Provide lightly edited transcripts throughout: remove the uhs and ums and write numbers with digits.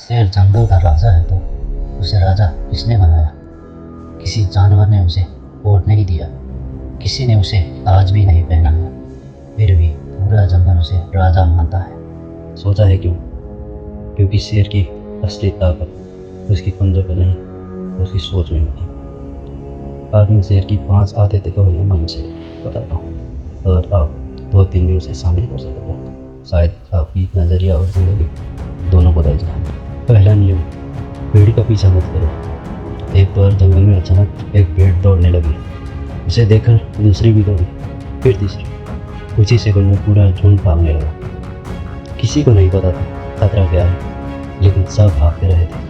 शेर जंगल का राजा है तो उसे राजा किसने बनाया? किसी जानवर ने उसे वोट नहीं दिया, किसी ने उसे ताज भी नहीं पहनाया, फिर भी पूरा जंगल उसे राजा मानता है। सोचा है क्यों? क्योंकि शेर की असली ताकत उसकी पंजों पर नहीं, उसकी सोच में होती। आज मैं शेर की 5 आदतें तो मैं से बताता हूँ। अगर आप 2-3 दिन से शामिल कर सकते हो, शायद आपकी नज़रिया और जिंदगी दोनों बदल जाए। पहला नियम, भीड़ का पीछा मत करो। एक बार जंगल में अचानक एक भेड़ दौड़ने लगी। उसे देखकर दूसरी भी दौड़ी, फिर तीसरी। कुछ ही सेकंड में पूरा झुंड भागने लगा। किसी को नहीं पता था खतरा क्या है, लेकिन सब भागते रहे थे।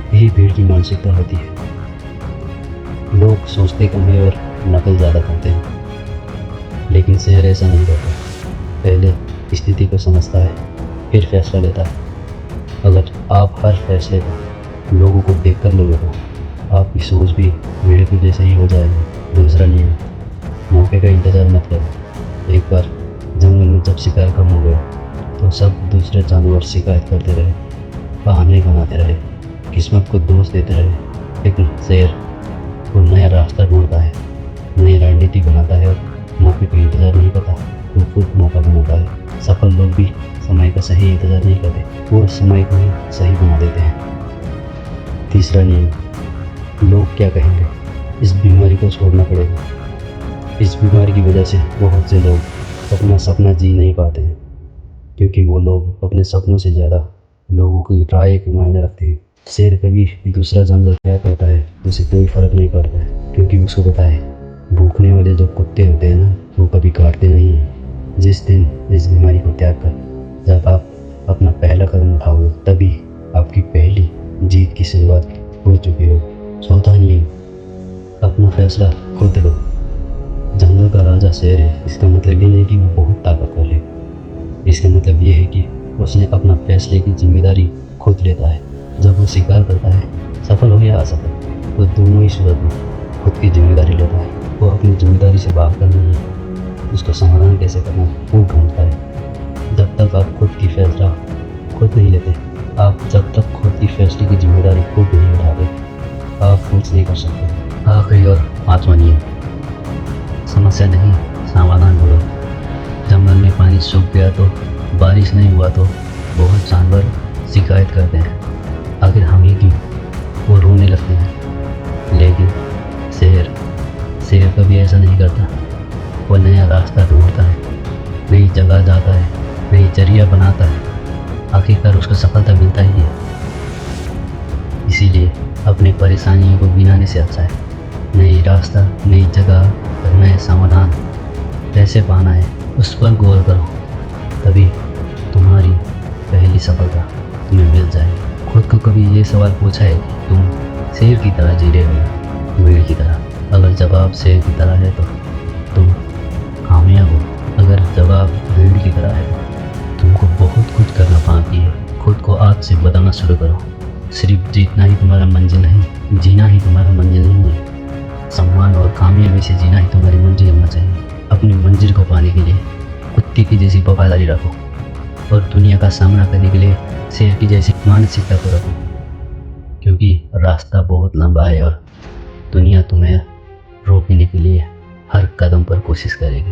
यही भीड़ की मानसिकता होती है। लोग सोचते कम है और नकल ज़्यादा करते हैं, लेकिन शेर ऐसा नहीं करता। पहले स्थिति को समझता है, फिर फैसला लेता है। अगर आप हर फैसले को लोगों को देखकर लोगे तो आपकी सोच भी भीड़ के जैसे ही हो जाएगी। दूसरा नियम, मौके का इंतज़ार मत करो। एक बार जंगल में जब शिकार कम हो गया तो सब दूसरे जानवर शिकायत करते रहे, बहाने बनाते रहे, किस्मत को दोष देते रहे। लेकिन शेर वो नया रास्ता ढूंढता है, नई रणनीति बनाता है और मौके का इंतज़ार नहीं करता, वो खुद मौका बनाता है। सफल लोग भी समय का सही इंतज़ार नहीं करते, वो समय को ही सही बना देते हैं। तीसरा नियम, लोग क्या कहेंगे, इस बीमारी को छोड़ना पड़ेगा। इस बीमारी की वजह से बहुत से लोग अपना सपना जी नहीं पाते हैं, क्योंकि वो लोग अपने सपनों से ज़्यादा लोगों की राय को मायने रखते हैं। शेर कभी दूसरा जानवर क्या करता है उसे कोई फर्क नहीं पड़ता है, क्योंकि उसको पता है भूखने वाले जो कुत्ते होते हैं ना, वो कभी काटते नहीं हैं। जिस दिन इस बीमारी को त्याग कर जब आप अपना पहला कदम उठाओगे, तभी आपकी पहली जीत की शुरुआत हो चुकी हो। चौथा नियम, अपना फैसला खुद लो। जंगल का राजा शेर है, इसका मतलब ये नहीं कि वो बहुत ताकतवर है। इसका मतलब ये है कि उसने अपना फैसले की जिम्मेदारी खुद लेता है। जब वो शिकार करता है, सफल हो या असफल, तो दोनों ही सूरत में खुद की जिम्मेदारी लेता है। वो अपनी जिम्मेदारी से भागता नहीं है, उसका समाधान कैसे करना वो ढूंढता है। जब तक आप खुद की फैसला खुद नहीं लेते, आप जब तक खुद की फैसले की जिम्मेदारी खुद नहीं उठाते, आप कुछ नहीं कर सकते। आखिरी और 5वां नियम, समस्या नहीं समाधान ढूंढो। जंगल में पानी सूख गया तो, बारिश नहीं हुआ तो बहुत जानवर शिकायत करते हैं, आखिर हम ही क्यों, वो रोने लगते हैं। लेकिन शेर कभी ऐसा नहीं करता। वो नया रास्ता ढूंढता है, नई जगह जाता है, नई जरिया बनाता है, आखिरकार उसको सफलता मिलता ही है। इसीलिए अपनी परेशानियों को गिनाने से अच्छा है नई रास्ता, नई जगह और नए समाधान कैसे पाना है उस पर गौर करो, तभी तुम्हारी पहली सफलता तुम्हें मिल जाएगी। खुद को कभी ये सवाल पूछा है कि तुम शेर की तरह जी रहे हो, भीड़ की तरह? अगर जवाब शेर की तरह है तो तुम कामयाब हो। अगर जवाब भीड़ की तरह है तो तुमको बहुत कुछ करना बाकी है। खुद को आज से बदलना शुरू करो। सिर्फ जीतना ही तुम्हारा मंजिल नहीं, जीना ही तुम्हारा मंजिल नहीं है। सम्मान और कामयाबी से जीना ही तुम्हारी मंजिल होना चाहिए। अपनी मंजिल को पाने के लिए कुत्ते की जैसी वफादारी रखो और दुनिया का सामना करने के लिए शेर की जैसी मानसिकता को रखो, क्योंकि रास्ता बहुत लंबा है और दुनिया तुम्हें रोकने के लिए हर कदम पर कोशिश करेगी।